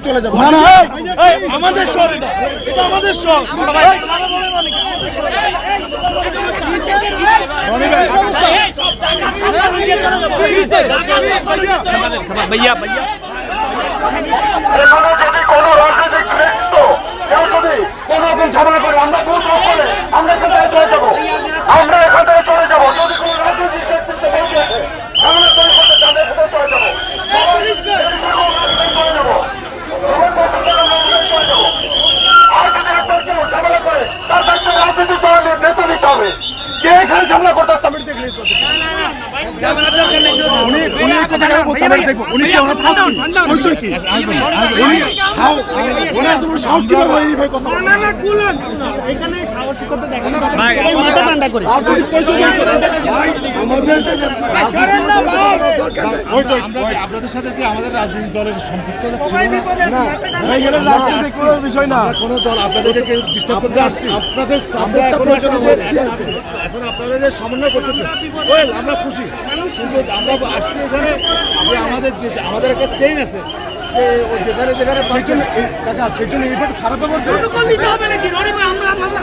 চলে যাবো না, আমাদের শহর, এটা আমাদের শহর। ভাইয়া ভাইয়া যদি কোনো রাজনৈতিক ব্যক্তি কেউ যদি কোনো রকম ঝামেলা করে আমরা এখান থেকে চলে যাবো, আমরা এখান থেকে চলে যাবো। যদি কোনো রাজনৈতিক ব্যক্তিত্ব বেঁচে আসে ঝামেলা করে করতে চান এখান থেকে চলে যাবো, চলে যাবো। আর যদি একটা কেউ ঝামেলা করে তার দায়িত্ব রাজনৈতিক দলের নেতা নিতে হবে। কে এখানে ঝামেলা করতে আসছে আমি দেখলে উনি কথা বলছে আমি দেখবো। উনি কি ওনার পরিচয় কি? উনি তোমার সাহস কি করে এই ভাই কথা বলেন? না না কুলান এখানে সাহসী করতে দেখেন ভাই, মাথা ঠান্ডা করে রাজনৈতিক পরিচয় দেন ভাই। আমাদের আপনাদের সাথে কি আমাদের রাজনৈতিক দলের সম্পৃক্ত ছিল না? ভাই এর রাজনৈতিক কোনো বিষয় না, কোনো দল আপনাদেরকে ডিস্টার্ব করতে আসছে। আপনাদের আমরা এখন আপনারা যে সমন্বয় করতেছেন আমরা খুশি, কিন্তু আমরা আসছি এখানে যে আমাদের একটা চেইন আছে যে যেখানে যেখানে টাকা সেই জন্য এইভাবে খারাপ ব্যবহার প্রোটোকল দিতে হবে নাকি?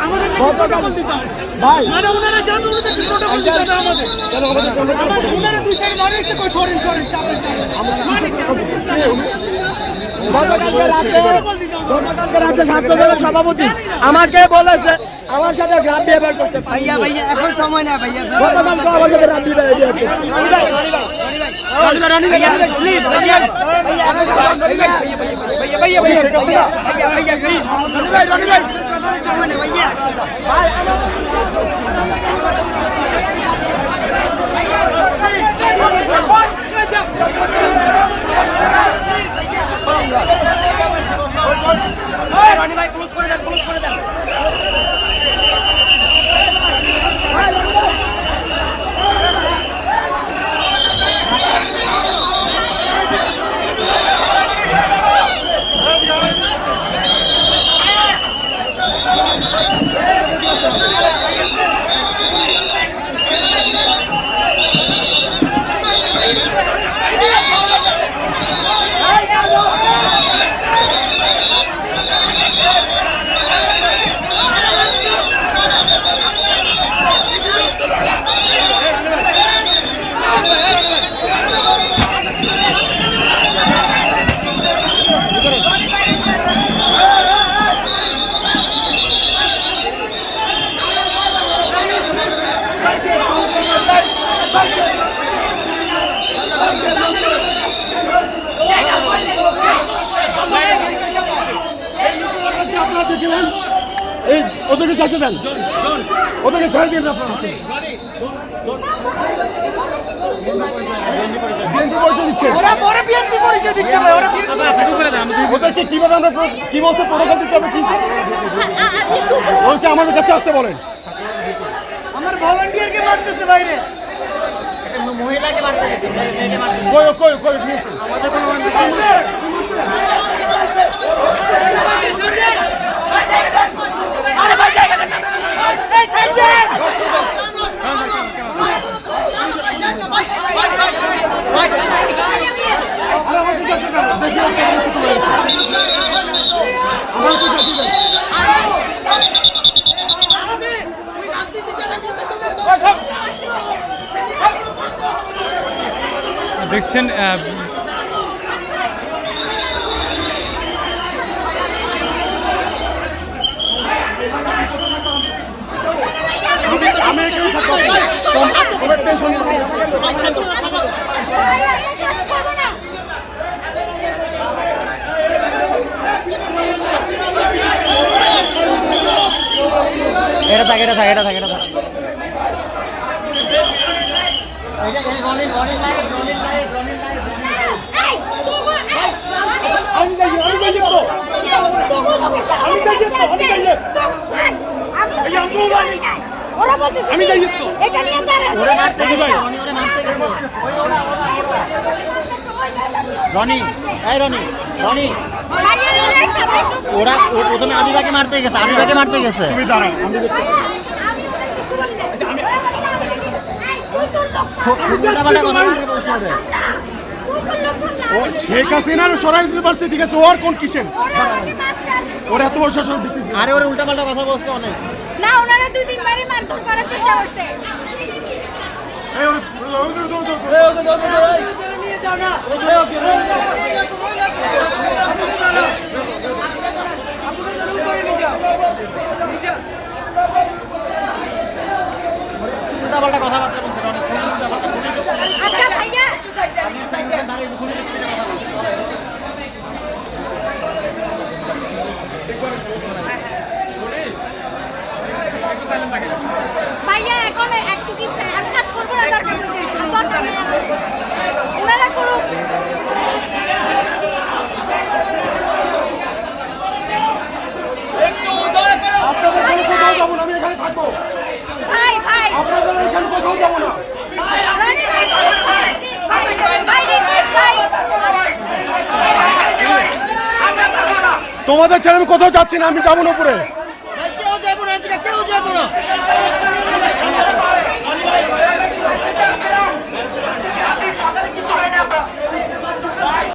আমাদের প্রোটোকল দিতে হবে ভাই, মানে ওনারা জানেন ওনাদের প্রোটোকল দিতে হবে আমাদের। কেন আমাদের ওনারা দুই সাইডে দাঁড়িয়ে কই সরেন চাপেন মানে কি গতকালকে রাতে ছাত্রদলের সভাপতি আমাকে বলেছে আমার সাথে গ্রাম বিহেভিয়ার করতে। ভাইয়া ভাইয়া এখন সময় না ভাইয়া, গতকালকে আমার সাথে গ্রাম বিহেভিয়ার করতে। ওদেরকে চাইতে দেন, ওদেরকে ছেড়ে দিন। ওদেরকে কিভাবে আমরা কি বলছে প্রোটোকল দিতে হবে কি ওইকে আমাদের কাছে আসতে বলেন। আমার ভলান্টিয়ারকে মারতেছে বাইরে, মহিলাকে মারতেছে। আমাদের কোনো দেখছেন আমি এখানে থাকবো, তোমার টেনশন নেই। এটা থাক এটা থাক এটা থাক এটা থাক। আমি যাই তো এটা নিয়ে দাঁড়া রনি, এই রনি রনি ওরা প্রথমে আদিবাকে মারতে গেছে, আদিবাকে মারতে গেছে। তুমি দাঁড়াও, ও শেখ হাসিনার সরাই দিতে পারছে, ঠিক আছে, ও আর কোন কিসের ওর এত বড় শাসন দিতেছে। আরে ওরে উল্টাপাল্টা কথা বলছে অনেক। না ওনারা 2-3 বারই মারধর করার চেষ্টা করছে। এই উল্টাপাল্টা কথাবার্তা বলছে রনি। আচ্ছা ভাইয়া দাঁড়িয়ে খুলে দিচ্ছে কথা বলছে। ভাইয়া এখন একটু কি আমি কাজ করবো না, দরকার নেই ওনারা করুক। আপনাদের কোথাও যাবো না, আমি এখানে থাকবো। ভাই ভাই আপনাদের এখানে কোথাও যাবো না। রনি ভাই ভাই রিকোয়েস্ট ভাই তোমাদের ছেড়ে আমি কোথাও যাচ্ছি না, আমি যাবো না উপরে। কেউ যাবো না, এদিকে কেউ যাবো না।